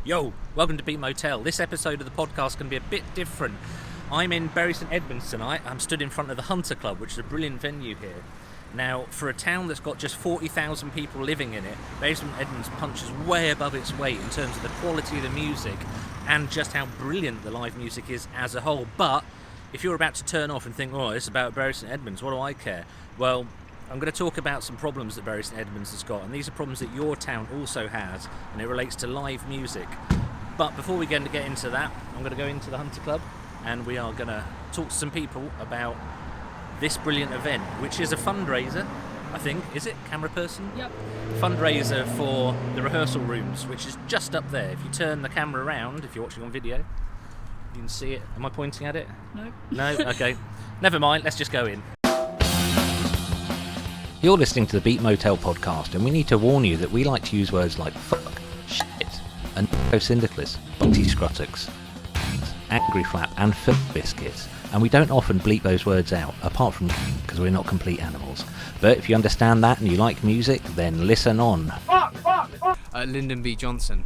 Yo, welcome to Beat Motel. This episode of the podcast can be a bit different. I'm in Bury St Edmunds tonight. I'm stood in front of the Hunter Club, which is a brilliant venue here. Now, for a town that's got just 40,000 people living in it, Bury St Edmunds punches way above its weight in terms of the quality of the music and just how brilliant the live music is as a whole. But if you're about to turn off and think, oh, it's about Bury St Edmunds, what do I care? Well, I'm going to talk about some problems that Bury St Edmunds has got, and these are problems that your town also has, and it relates to live music. But before we get into that, I'm going to go into the Hunter Club, and we are going to talk to some people about this brilliant event, which is a fundraiser, I think. Is it? Camera person? Yep. Fundraiser for the rehearsal rooms, which is just up there. If you turn the camera around, if you're watching on video, you can see it. Am I pointing at it? No. No? Okay. Never mind, let's just go in. You're listening to the Beat Motel Podcast, and we need to warn you that we like to use words like fuck, shit, and syndicalist, bunty scrutux, angry flap, and filth biscuits, and we don't often bleep those words out, apart from because we're not complete animals. But if you understand that and you like music, then listen on. Lyndon B. Johnson.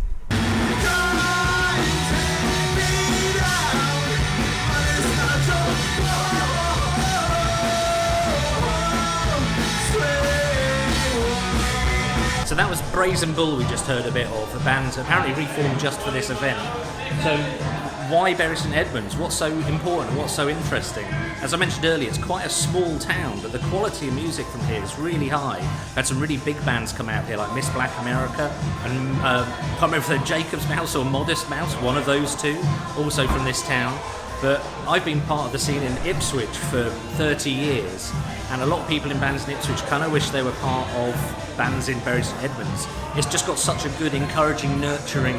So that was Brazen Bull we just heard a bit of, the band apparently reformed just for this event. So why Bury St Edmunds? What's so important? What's so interesting? As I mentioned earlier, it's quite a small town, but the quality of music from here is really high. We've had some really big bands come out here, like Miss Black America, and I can't remember if they're Jacob's Mouse or Modest Mouse, one of those two, also from this town. But I've been part of the scene in Ipswich for 30 years, and a lot of people in bands in Ipswich kind of wish they were part of bands in Bury St Edmunds. It's just got such a good, encouraging, nurturing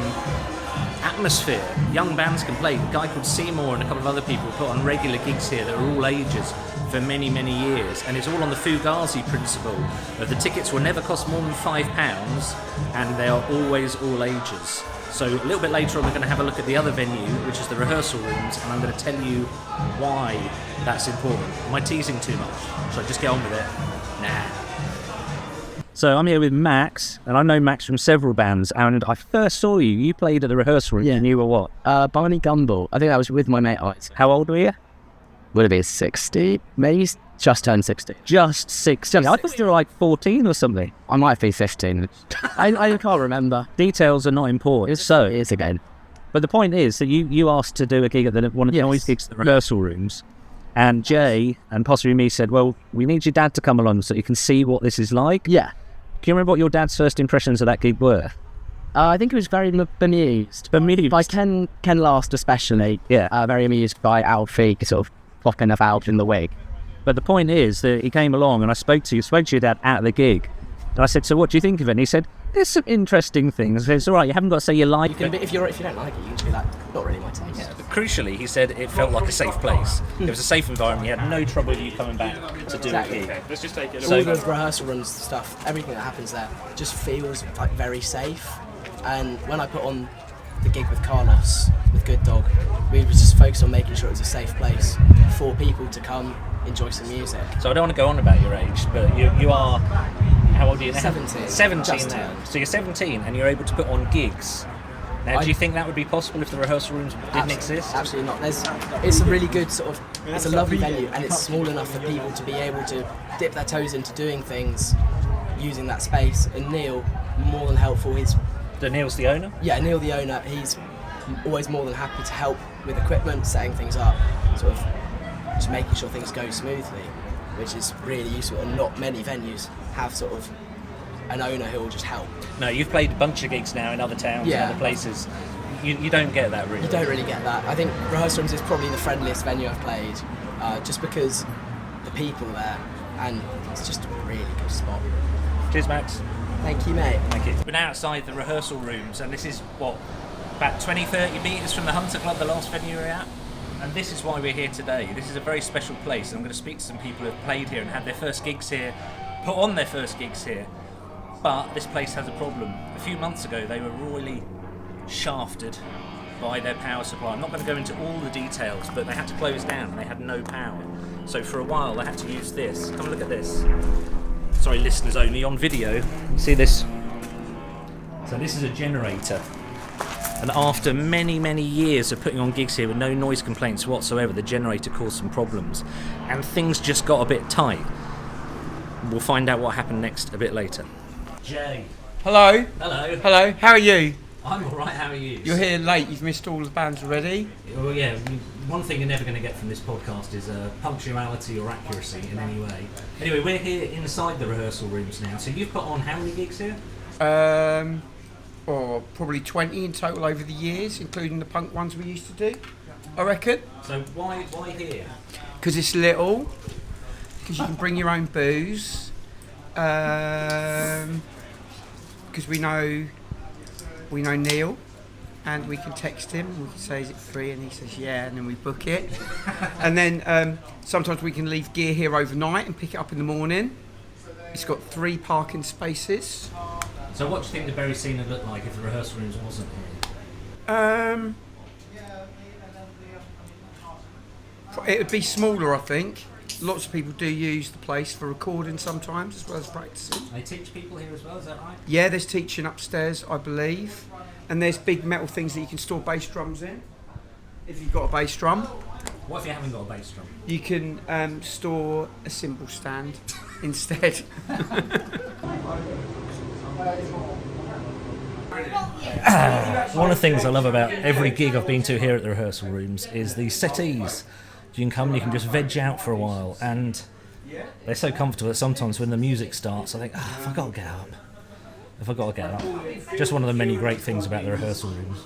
atmosphere. Young bands can play. A guy called Seymour and a couple of other people put on regular gigs here that are all ages for many, many years, and it's all on the Fugazi principle. The tickets will never cost more than £5, and they are always all ages. So a little bit later on we're going to have a look at the other venue, which is the rehearsal rooms, and I'm going to tell you why that's important. Am I teasing too much? Should I just get on with it? Nah. So I'm here with Max, and I know Max from several bands, and I first saw you played at the rehearsal rooms, and you were what? Barney Gumble. I think I was with my mate Isaac. How old were you? Would it be 60? Maybe just turned 60. Just 16. I thought you were like 14 or something. I might be 15. I can't remember. Details are not important. So it is again. But the point is that you asked to do a gig at one of the noise gigs at the rehearsal rooms, and Jay and possibly me said, well, we need your dad to come along so you can see what this is like. Yeah. Can you remember what your dad's first impressions of that gig were? I think he was very bemused. Bemused? By Ken Last especially. Yeah. Very amused by Alfie sort of popping about in the wig. But the point is that he came along and I spoke to your dad at the gig. And I said, so what do you think of it? And he said, there's some interesting things. It's all right, you haven't got to say you like it. If you don't like it, you can just be like, not really my taste. Yeah, but crucially, he said it felt like a safe place. It was a safe environment. He had no trouble with you coming back to do a gig. Let's just take it. All the rehearsal rooms stuff, everything that happens there just feels like very safe. And when I put on the gig with Carlos, with Good Dog, we were just focused on making sure it was a safe place for people to come enjoy some music. So I don't want to go on about your age, but you are, how old are you now? 17. 17 Just now. turned. So you're 17 and you're able to put on gigs. Now, do you think that would be possible if the rehearsal rooms didn't exist? Absolutely not. It's a really good sort of, it's a lovely venue, and it's small enough for people to be able to dip their toes into doing things using that space. And Neil, more than helpful. Neil's the owner? Yeah, Neil the owner, he's always more than happy to help with equipment, setting things up, sort of just making sure things go smoothly, which is really useful, and not many venues have sort of an owner who will just help. No, you've played a bunch of gigs now in other towns and other places. You don't get that really. You don't really get that. I think Rehearsal Rooms is probably the friendliest venue I've played, just because the people there, and it's just a really good spot. Cheers, Max. Thank you, mate. Thank you. We're now outside the rehearsal rooms, and this is, about 20-30 metres from the Hunter Club, the last venue we're at. And this is why we're here today. This is a very special place. I'm going to speak to some people who have played here and had their first gigs here, put on their first gigs here. But this place has a problem. A few months ago, they were royally shafted by their power supply. I'm not going to go into all the details, but they had to close down and they had no power. So for a while, they had to use this. Come and look at this. Sorry, listeners only, on video. You see this? So this is a generator. And after many, many years of putting on gigs here with no noise complaints whatsoever, the generator caused some problems and things just got a bit tight. We'll find out what happened next a bit later. Jay. Hello. Hello. Hello. How are you? I'm alright, how are you? You're here late. You've missed all the bands already. Well, yeah, one thing you're never going to get from this podcast is punctuality or accuracy in any way. Anyway, we're here inside the rehearsal rooms now. So you've put on how many gigs here? Probably 20 in total over the years, including the punk ones we used to do, I reckon. So why here? Because it's little, because you can bring your own booze, because we know Neil, and we can text him, we can say, is it free? And he says, yeah, and then we book it. And then sometimes we can leave gear here overnight and pick it up in the morning. It's got 3 parking spaces. So what do you think the Bury scene would look like if the rehearsal rooms wasn't here? It would be smaller, I think. Lots of people do use the place for recording sometimes as well as practicing. They teach people here as well, is that right? Yeah, there's teaching upstairs, I believe. And there's big metal things that you can store bass drums in, if you've got a bass drum. What if you haven't got a bass drum? You can store a cymbal stand instead. One of the things I love about every gig I've been to here at the rehearsal rooms is the settees. You can come and you can just veg out for a while, and they're so comfortable that sometimes when the music starts I think, have I got to get up? Have I got to get up? Just one of the many great things about the rehearsal rooms.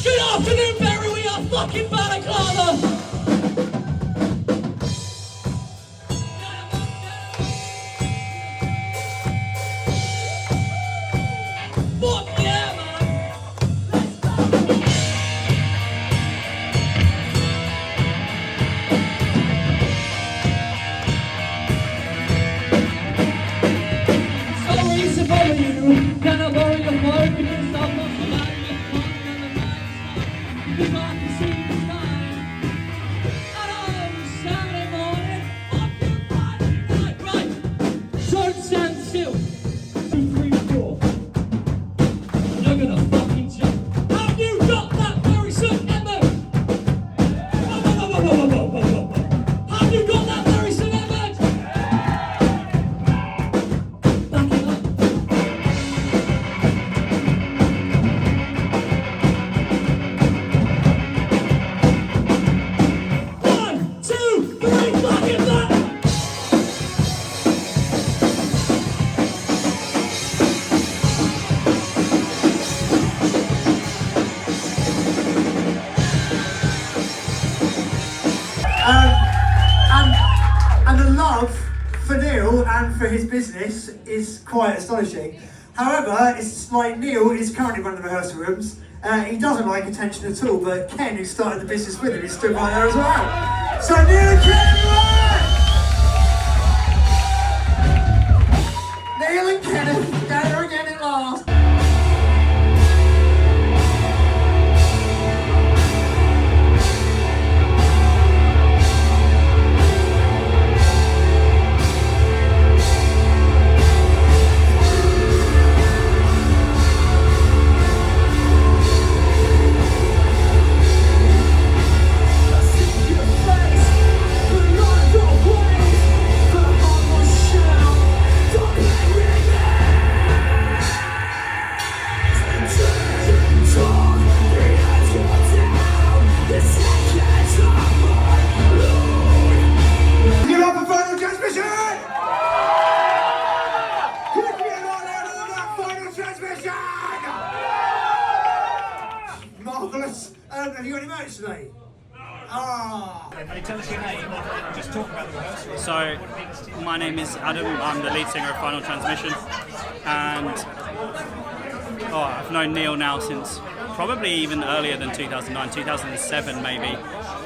Good afternoon, Barry, we are fucking balaclava! Fuck yeah, man! Sorry to bother you, can I borrow your phone because I'm not the man with fun and the nice because I can see the sky. And I'm Saturday morning, I'm doing right. Don't stand still. 2, 3, 4. You're gonna fucking jump. Have you got that Bury St Edmunds? Have you got that Bury St Edmunds? Back it up. 1, 2, 3, back it up. And the love for Neil and for his business is quite astonishing. However, it's like Neil is currently running the rehearsal rooms. He doesn't like attention at all, but Ken, who started the business with him, is still right there as well. So Neil and Ken, right! Neil and Ken are together again at last. Give up a final transmission! Could be a lot louder than that final transmission! Marvellous. Have you got any merch today? Tell us your name, just talk about the rehearsal. So, my name is Adam, I'm the lead singer of Final Transmission, and I've known Neil now since probably even earlier than 2009, 2007 maybe.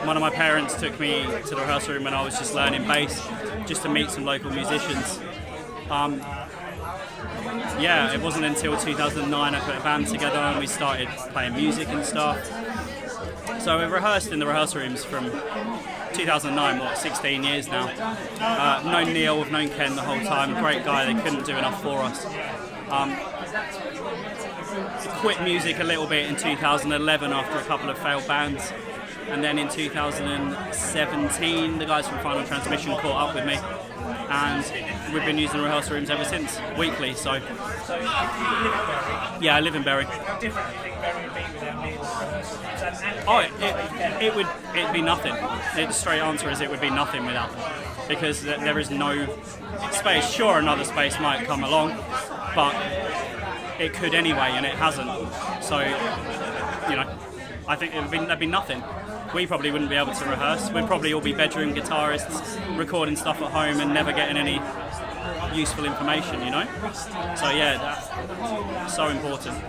One of my parents took me to the rehearsal room when I was just learning bass, just to meet some local musicians. It wasn't until 2009 I put a band together and we started playing music and stuff. So we rehearsed in the rehearsal rooms from 2009, 16 years now. Known Neil, we've known Ken the whole time. Great guy, they couldn't do enough for us. Quit music a little bit in 2011 after a couple of failed bands. And then in 2017, the guys from Final Transmission caught up with me. And we've been using the rehearsal rooms ever since, weekly, so... Yeah, I live in Bury. How different do you think Bury would be without Neil and the rehearsal rooms? It'd be nothing. The straight answer is it would be nothing without them. Because there is no space. Sure, another space might come along, but it could anyway, and it hasn't. So, I think there'd be nothing. We probably wouldn't be able to rehearse. We'd probably all be bedroom guitarists recording stuff at home and never getting any useful information, So yeah, that's so important.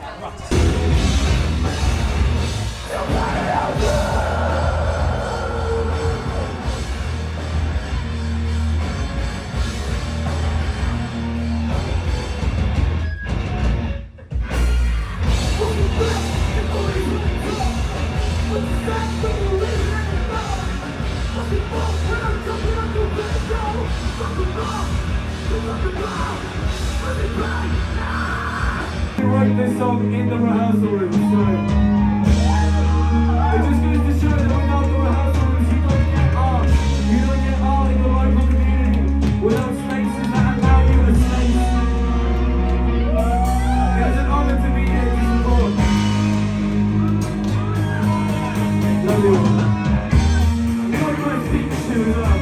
We wrote this song in the rehearsal room, so it just goes to show that without the rehearsal rooms you don't get art. You don't get art in the local community without spaces that allow you a space. It's an honour to be here to support. Love you all. You know my speech to as well.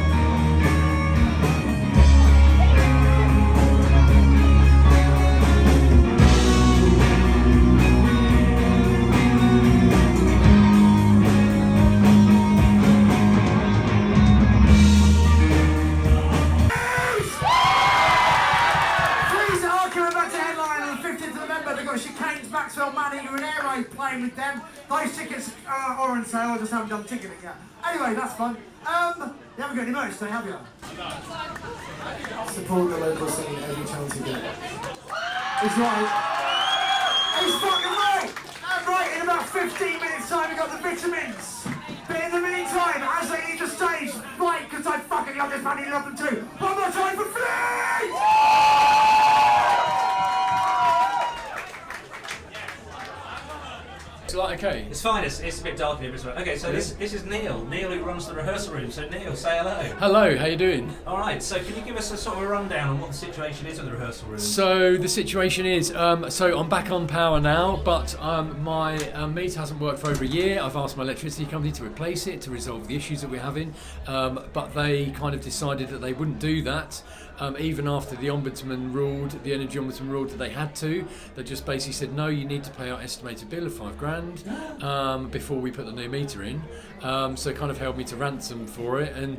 Playing with them. Those tickets are on sale, I just haven't done ticketing yet. Anyway, that's fun. You haven't got any merch today, have you? Support the local scene every chance you get. He's right. He's fucking right! And right, in about 15 minutes time we got the vitamins. But in the meantime, as they leave the stage, right, because I fucking love this band, you love them too. One more time for Fleet! Okay. It's fine, it's a bit dark here as well. Okay, so this is Neil who runs the rehearsal room. So Neil, say hello. Hello, how you doing? Alright, so can you give us a sort of a rundown on what the situation is with the rehearsal room? So the situation is, so I'm back on power now, but my meter hasn't worked for over a year. I've asked my electricity company to replace it, to resolve the issues that we're having, but they kind of decided that they wouldn't do that. Even after the energy ombudsman ruled that they had to. They just basically said, no, you need to pay our estimated bill of £5,000 before we put the new meter in. So it kind of held me to ransom for it, and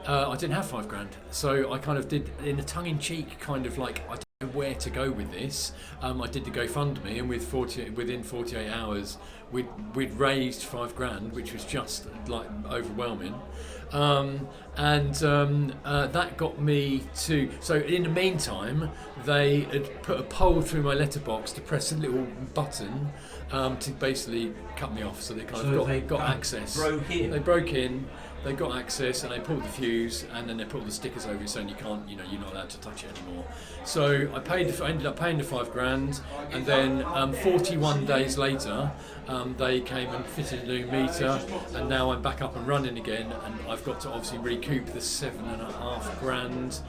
I didn't have £5,000. So I kind of did, in a tongue-in-cheek kind of like, I don't know where to go with this. I did the GoFundMe, and within 48 hours, we'd raised £5,000, which was just like overwhelming. That got me to... So in the meantime, they had put a poll through my letterbox to press a little button to basically cut me off, so they kind of got access. They broke in, they got access, and they pulled the fuse, and then they put all the stickers over it saying you can't, you're not allowed to touch it anymore. So I ended up paying the £5,000, and then 41 days later, they came and fitted a new meter, and now I'm back up and running again, and I've got to obviously recoup the £7,500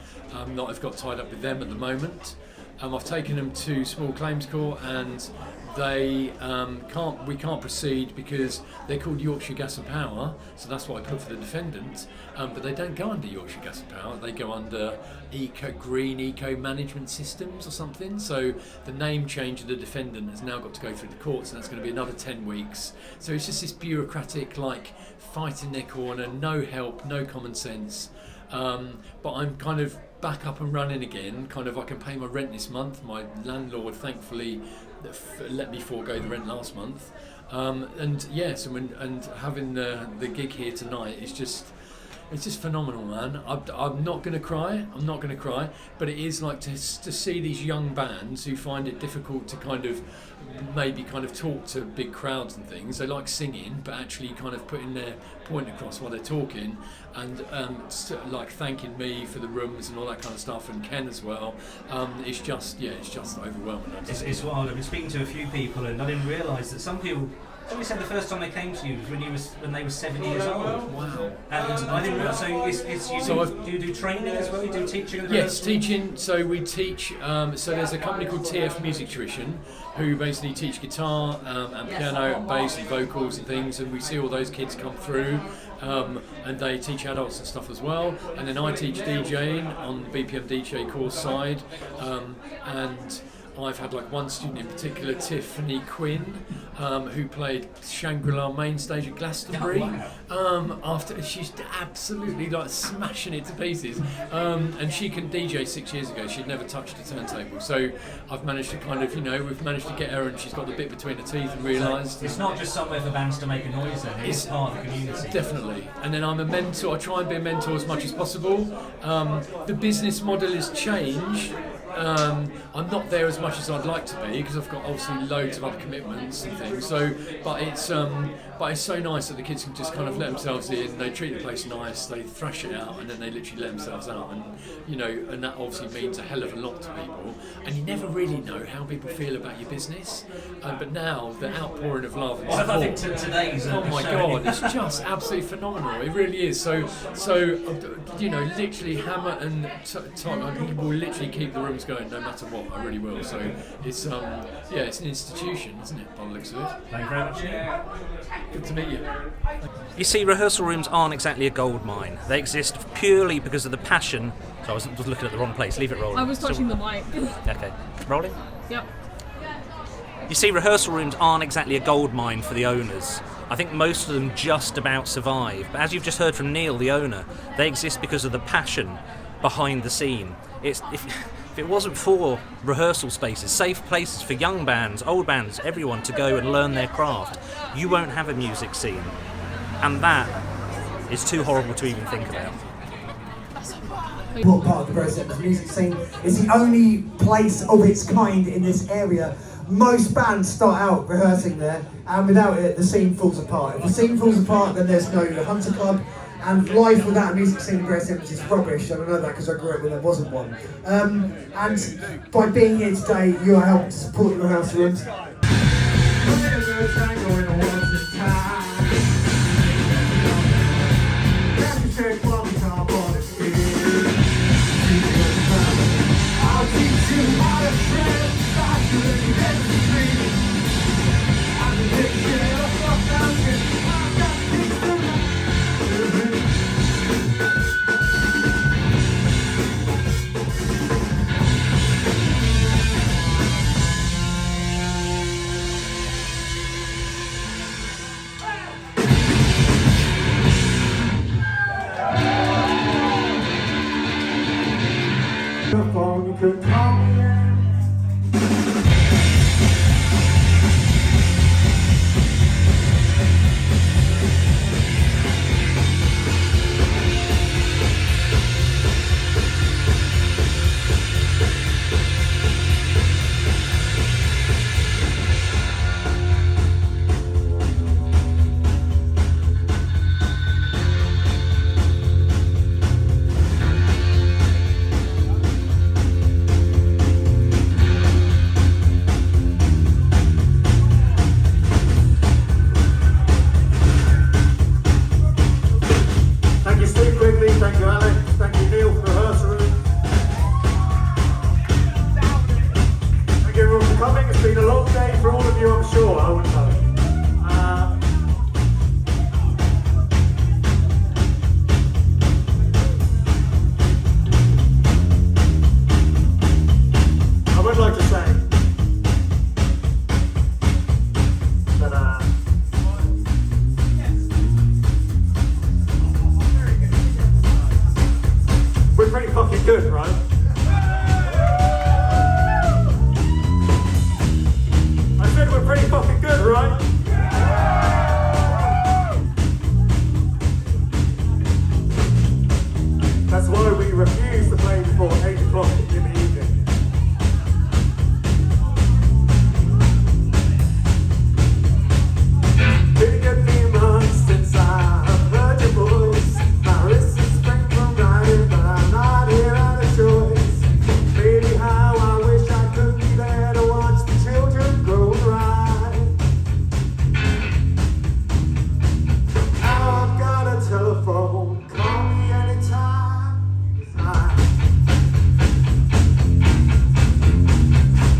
that I've got tied up with them at the moment. I've taken them to small claims court, and they we can't proceed because they're called Yorkshire Gas and Power, so that's what I put for the defendant, but they don't go under Yorkshire Gas and Power, they go under Green Eco Management Systems or something. So the name change of the defendant has now got to go through the courts, and that's going to be another 10 weeks. So it's just this bureaucratic, like, fight in their corner, no help, no common sense. But I'm kind of back up and running again. Kind of, I can pay my rent this month. My landlord thankfully let me forego the rent last month. And having the gig here tonight is just, It's just phenomenal, man. I'm not going to cry. I'm not going to cry. But it is like to see these young bands who find it difficult to kind of maybe kind of talk to big crowds and things. They like singing, but actually kind of putting their point across while they're talking, and like thanking me for the rooms and all that kind of stuff, and Ken as well. It's just overwhelming. It's wild. I've been speaking to a few people, and I didn't realise that some people. Somebody said the first time they came to you was when they were 7 years old. Wow. And I didn't realise. Do you do training as well? You do teaching? Yes, teaching. So we teach. So there's a company called TF Music Tuition, who basically teach guitar and piano and bass and vocals and things, and we see all those kids come through. And they teach adults and stuff as well. And then I teach DJing on the BPM DJ course side, and I've had like one student in particular, Tiffany Quinn, who played Shangri-La main stage at Glastonbury. After she's absolutely like smashing it to pieces, and she can DJ 6 years ago. She'd never touched a turntable, so I've managed to kind of, we've managed to get her, and she's got the bit between her teeth and realised it's not just somewhere for bands to make a noise. Then it's part of the community. Definitely. And then I'm a mentor. I try and be a mentor as much as possible. The business model has changed. I'm not there as much as I'd like to be because I've got obviously loads of other commitments and things. So, but it's so nice that the kids can just kind of let themselves in. They treat the place nice. They thrash it out, and then they literally let themselves out. And and that obviously means a hell of a lot to people. And you never really know how people feel about your business. But now the outpouring of love and support. I think today's. Oh my God, it's just absolutely phenomenal. It really is. So literally hammer and time. I think we'll literally keep the rooms going no matter what. I really will. So it's it's an institution, isn't it? By the looks of it. Thank you very much. Good to meet you. You see, rehearsal rooms aren't exactly a gold mine. They exist purely because of the passion. So I was looking at the wrong place. Leave it rolling. I was touching the mic. Okay, rolling. Yep. You see, rehearsal rooms aren't exactly a gold mine for the owners. I think most of them just about survive. But as you've just heard from Neil, the owner, they exist because of the passion behind the scene. If it wasn't for rehearsal spaces, safe places for young bands, old bands, everyone to go and learn their craft, you won't have a music scene. And that is too horrible to even think about. What part of the Bury St Edmunds music scene is the only place of its kind in this area. Most bands start out rehearsing there, and without it, the scene falls apart. If the scene falls apart, then there's no Hunter Club, and life without a music scene in Bury St Edmunds is rubbish, and I know that because I grew up when there wasn't one. And by being here today, you are helping to support the rehearsal rooms. Good, right? I said we're pretty fucking good, right? That's why we refuse to play before 8 o'clock in the evening. Been a few months since I heard your voice. My wrist is sprained from riding, but I'm not here out of choice. Maybe how I wish I could be there to watch the children grow right. Now I've got a telephone, call me anytime.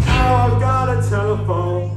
Now I've got a telephone.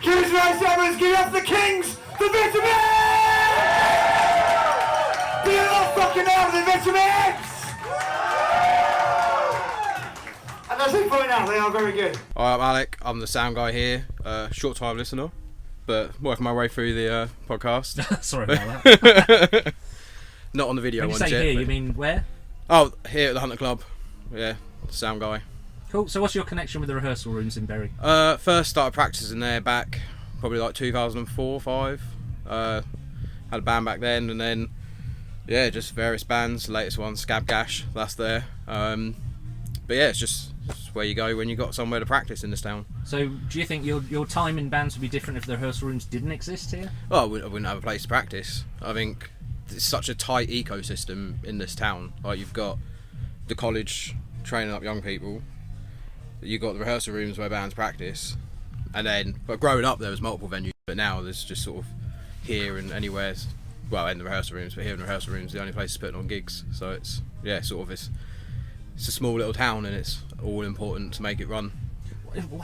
Kings Rise Sevens, give up the Kings, the Vitamins! Do you not fucking know the Vitamins? And as they point out, they are very good. Hi, I'm Alec. I'm the sound guy here. Short time listener, but working my way through the podcast. Sorry about that. Not on the video When you ones say yet. here, but- you mean where? Oh, here at the Hunter Club. Yeah, sound guy. Cool. So what's your connection with the rehearsal rooms in Bury? First started practicing there back probably like 2004, 5. Had a band back then, and then yeah, just various bands. The latest one, Scab Gash, that's there. But yeah, it's just where you go when you got somewhere to practice in this town. So do you think your time in bands would be different if the rehearsal rooms didn't exist here? Well, I wouldn't have a place to practice. I think it's such a tight ecosystem in this town. Like, you've got the college training up young people, you've got the rehearsal rooms where bands practice, and then, but growing up there was multiple venues, but now there's just sort of here and anywhere, well, in the rehearsal rooms, but here in the rehearsal rooms the only place is putting on gigs. So it's, yeah, sort of, it's a small little town, and it's all important to make it run.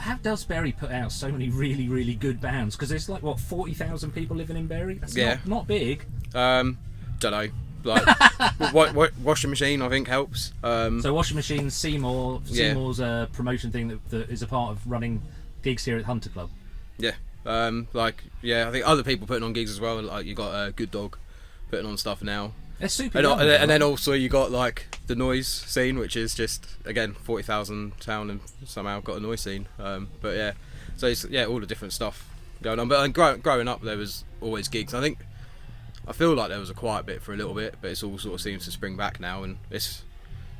How does Bury put out so many really, really good bands? Because there's like, what, 40,000 people living in Bury? That's Yeah. not big. Don't know. Like, washing machine, I think, helps. So washing machines, Yeah. Seymour's promotion thing that is a part of running gigs here at Hunter Club. Yeah. Like, yeah, I think other people putting on gigs as well. Like, you got Good Dog putting on stuff now. They're super. And then also you got like the noise scene, which is just, again, 40,000 town and somehow got a noise scene. But yeah, so it's, yeah, all the different stuff going on. But growing up, there was always gigs. I feel like there was a quiet bit for a little bit, but it's all sort of seems to spring back now, and it's,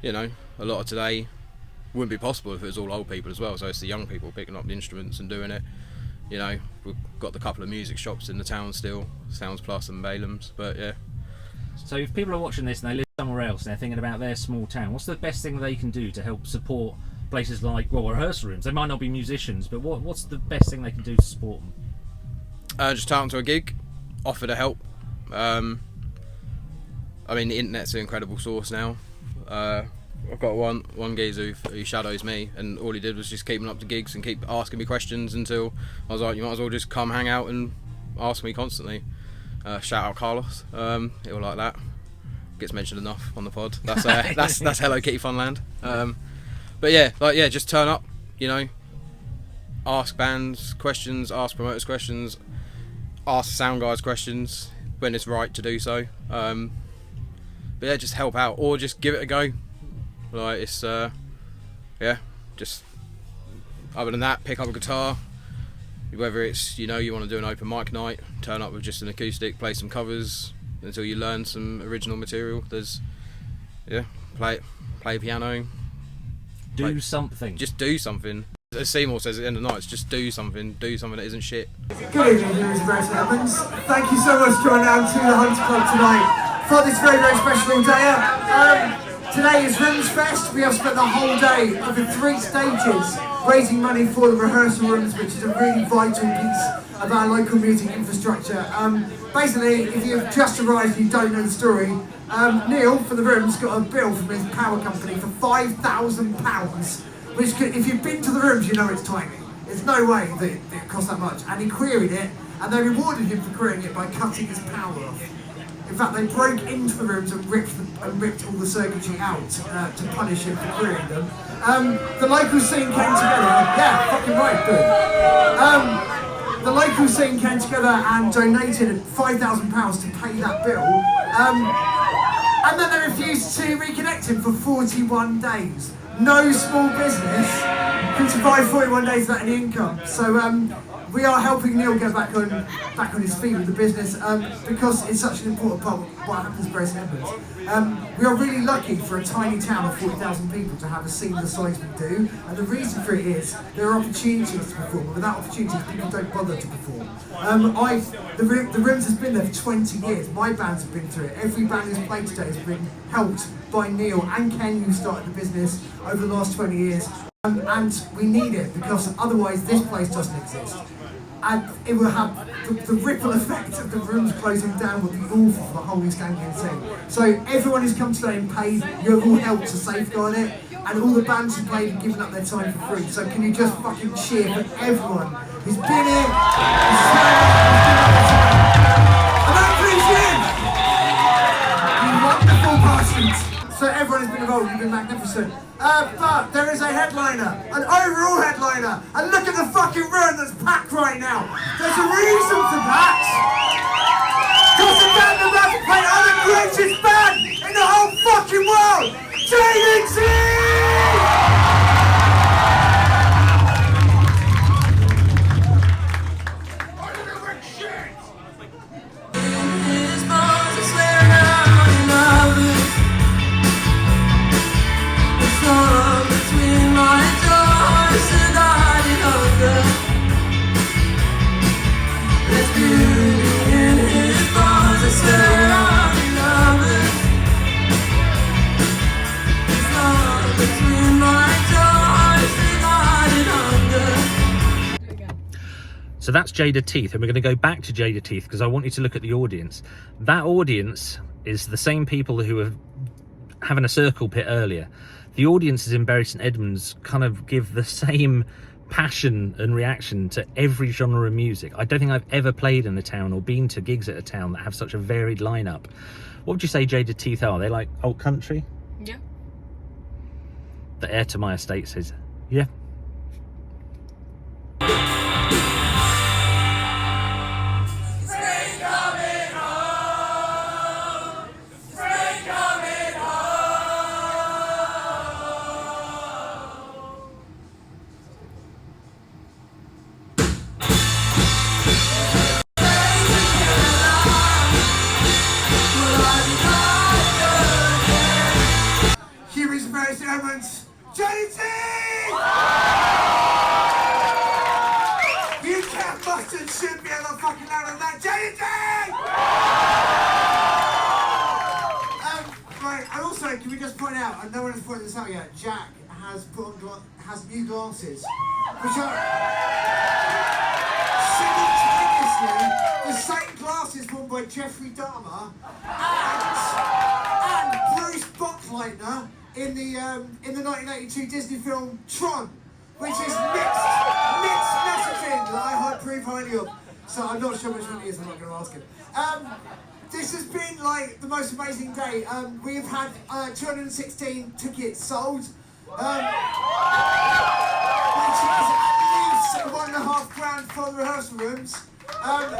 you know, a lot of today wouldn't be possible if it was all old people as well. So it's the young people picking up the instruments and doing it. You know, we've got the couple of music shops in the town still, Sounds Plus and Balaam's, but yeah. So if people are watching this and they live somewhere else and they're thinking about their small town, what's the best thing they can do to help support places like, well, rehearsal rooms? They might not be musicians, but what's the best thing they can do to support them? Just turn to a gig, offer to help. I mean, the internet's an incredible source now. I've got one geezer who shadows me, and all he did was just keep me up to gigs and keep asking me questions until I was like, you might as well just come hang out and ask me constantly. Shout out Carlos, he'll like that. Gets mentioned enough on the pod. That's Hello Kitty Funland. But yeah, just turn up, you know, ask bands questions, ask promoters questions, ask sound guys questions when it's right to do so. But yeah, just help out or just give it a go. Like, it's yeah, just other than that, pick up a guitar. Whether it's, you know, you want to do an open mic night, turn up with just an acoustic, play some covers until you learn some original material. There's, yeah, play piano. Do something. Just do something. As Seymour says at the end of the night, it's just do something that isn't shit. Good evening, here is Bury St Edmunds. Thank you so much for joining out to the Hunter Club tonight for this very, very special day. Today is Rims Fest. We have spent the whole day over 3 stages raising money for the rehearsal rooms, which is a really vital piece of our local music infrastructure. Basically, if you've just arrived and you don't know the story, Neil for the rooms got a bill from his power company for £5,000, which if you've been to the rooms, you know it's tiny. There's no way that it cost that much. And he queried it, and they rewarded him for querying it by cutting his power off. In fact, they broke into the rooms and ripped all the circuitry out to punish him for querying them. The local scene came together. Yeah, fucking right, boom. The local scene came together and donated £5,000 to pay that bill. And then they refused to reconnect him for 41 days. No small business can survive 41 days without any income. So we are helping Neil get back on his feet with the business because it's such an important part of what happens at Bury St Edmunds. We are really lucky for a tiny town of 40,000 people to have a scene the size we do, and the reason for it is there are opportunities to perform, and without opportunities people don't bother to perform. The Rooms has been there for 20 years, my bands have been through it, every band who's played today has been helped by Neil and Ken, who started the business over the last 20 years. And we need it because otherwise this place doesn't exist. And it will have the ripple effect of the Rooms closing down will be awful for the whole East Anglian scene. So everyone who's come today and paid, you have all helped to safeguard it, and all the bands who played have given up their time for free. So can you just fucking cheer for everyone who's been here, who's served, and that brings you, you wonderful bastards. So everyone has been involved, you've been magnificent. But there is a headliner, an overall headliner, and look at the fucking room that's packed right now. There's a reason for that. Because the band about to play are the greatest band in the whole fucking world, JDT! So that's Jada Teeth, and we're going to go back to Jada Teeth because I want you to look at the audience. That audience is the same people who were having a circle pit earlier. The audiences in Bury St Edmunds kind of give the same passion and reaction to every genre of music. I don't think I've ever played in a town or been to gigs at a town that have such a varied lineup. What would you say Jada Teeth are? Are they like old country? Yeah. The heir to my estate says, yeah. Can we just point out, and no one has pointed this out yet, Jack has put on has new glasses, which are simultaneously the same glasses worn by Jeffrey Dahmer and Bruce Bockleitner in the 1982 Disney film Tron, which is mixed messaging that I approve highly of. So I'm not sure which one he is, I'm not going to ask him. This has been like the most amazing day. We have had 216 tickets sold, which is at least £1.5 for the rehearsal rooms. But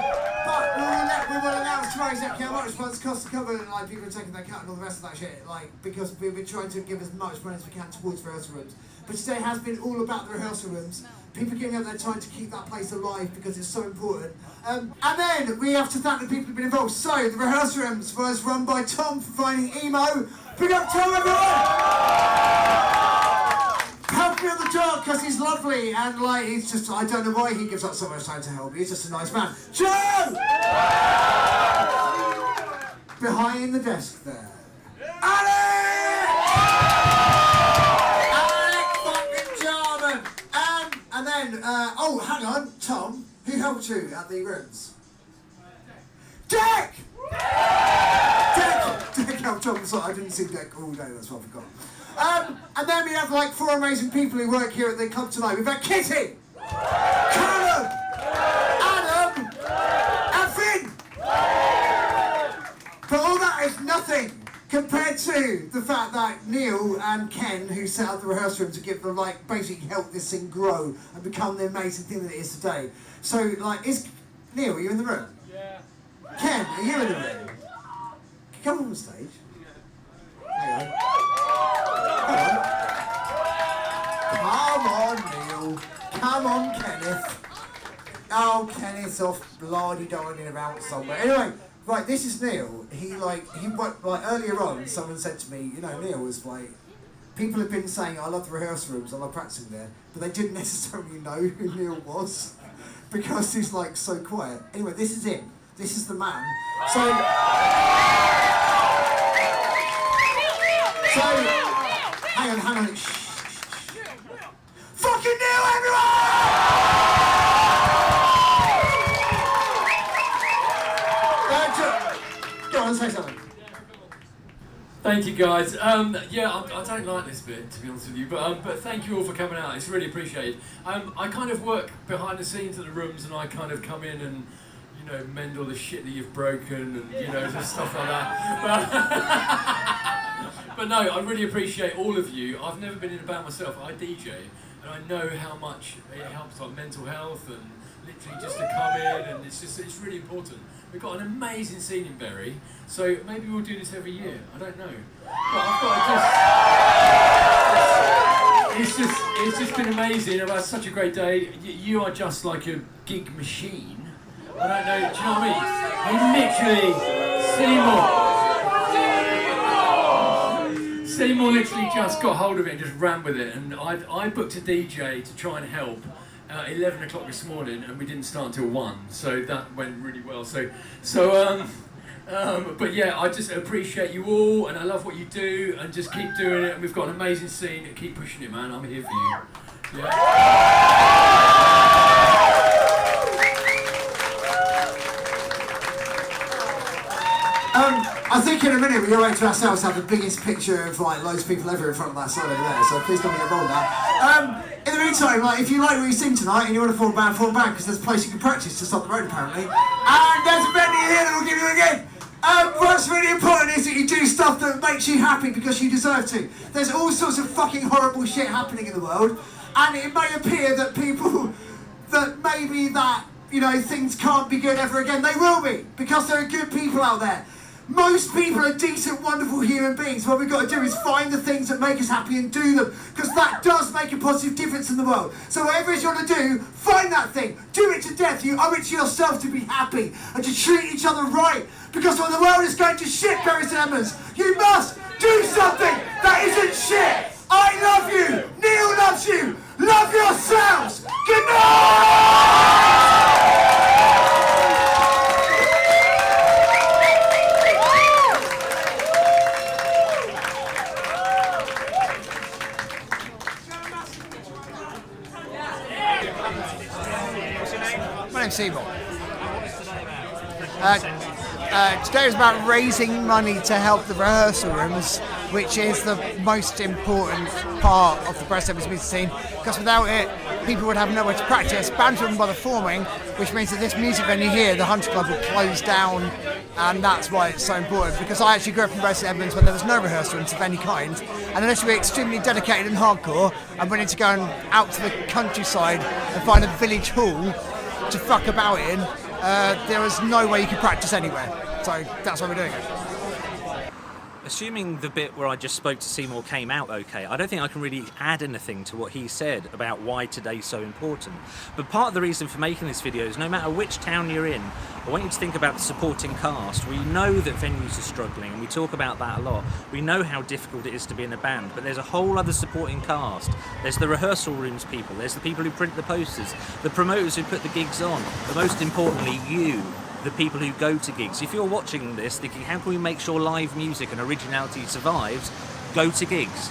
we will announce tomorrow exactly how much funds cost to cover, and like people are taking their cut and all the rest of that shit. Like because we've been trying to give as much money as we can towards rehearsal rooms. But today has been all about the rehearsal rooms. People giving up their time to keep that place alive because it's so important. And then we have to thank the people who've been involved. So the rehearsal rooms was run by Tom for finding emo. Big up Tom, everyone! Help me on the job because he's lovely and like he's just, I don't know why he gives up so much time to help me. He's just a nice man. Joe! Behind the desk there. Alec! Alec fucking Jarman! And oh, hang on, Tom. Who helped you at the rooms? Dick! Dick helped Tom. Sorry, I didn't see Dick all day, that's what I forgot. And then we have like 4 amazing people who work here at the club tonight. We've got Kitty, Callum, Adam, and Finn. But all that is nothing compared to the fact that Neil and Ken, who set up the rehearsal room to give them, like, basically help this thing grow and become the amazing thing that it is today. So, like, Neil, are you in the room? Yeah. Ken, are you in the room? Come on stage. Hang on. Come on, Neil. Come on, Kenneth. Oh, Kenneth's off bloody-dying about somewhere. Anyway. Right, this is Neil. He earlier on, someone said to me, you know, Neil was like, people have been saying, I love the rehearsal rooms, I love practicing there, but they didn't necessarily know who Neil was because he's like so quiet. Anyway, this is him. This is the man. So hang on. Shh. Fucking Neil, everyone! Say something. Thank you, guys. I don't like this bit, to be honest with you, but thank you all for coming out. It's really appreciated. I kind of work behind the scenes at the rooms, and I kind of come in and, you know, mend all the shit that you've broken, and you know, just stuff like that. But no, I really appreciate all of you. I've never been in a band myself. I DJ, and I know how much it helps, like mental health, and literally just to come in, and it's really important. We've got an amazing scene in Bury, so maybe we'll do this every year. I don't know, but I've got to it's just been amazing. I've had such a great day. You are just like a gig machine. I don't know. Do you know what I mean? Seymour literally just got hold of it and just ran with it, and I booked a DJ to try and help. 11 o'clock this morning, and we didn't start until 1, so that went really well. But yeah, I just appreciate you all, and I love what you do, and just keep doing it. And we've got an amazing scene, and keep pushing it, man. I'm here for you. Yeah. I think in a minute we owe it to ourselves to have the biggest picture of like loads of people ever in front of that side over there, so please don't get involved with that. In the meantime, like, if you like what you sing tonight and you want to form a band, because there's a place you can practice just up the road apparently. And there's a venue here that will give you a gig. What's really important is that you do stuff that makes you happy because you deserve to. There's all sorts of fucking horrible shit happening in the world, and it may appear that people, that maybe that, you know, things can't be good ever again. They will be, because there are good people out there. Most people are decent, wonderful human beings. What we've got to do is find the things that make us happy and do them, because that does make a positive difference in the world. So whatever it is you want to do, find that thing. Do it to death. You owe it to yourself to be happy and to treat each other right. Because when the world is going to shit, Bury St Edmunds, you must do something that isn't shit. I love you. Neil loves you. Love yourselves. Good night. Seymour. Today is about raising money to help the rehearsal rooms, which is the most important part of the Bury St Edmunds music scene, because without it, people would have nowhere to practice. Bands wouldn't bother forming, which means that this music venue here, the Hunter Club, will close down, and that's why it's so important, because I actually grew up in Bury St Edmunds when there was no rehearsal rooms of any kind, and unless you were extremely dedicated and hardcore and willing to go out to the countryside and find a village hall to fuck about in, there is no way you can practice anywhere. So that's why we're doing it. Assuming the bit where I just spoke to Seymour came out okay, I don't think I can really add anything to what he said about why today's so important. But part of the reason for making this video is no matter which town you're in, I want you to think about the supporting cast. We know that venues are struggling, and we talk about that a lot. We know how difficult it is to be in a band, but there's a whole other supporting cast. There's the rehearsal rooms people, there's the people who print the posters, the promoters who put the gigs on, but most importantly, you, the people who go to gigs. If you're watching this thinking, how can we make sure live music and originality survives? Go to gigs.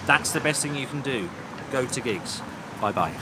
That's the best thing you can do. Go to gigs. Bye-bye.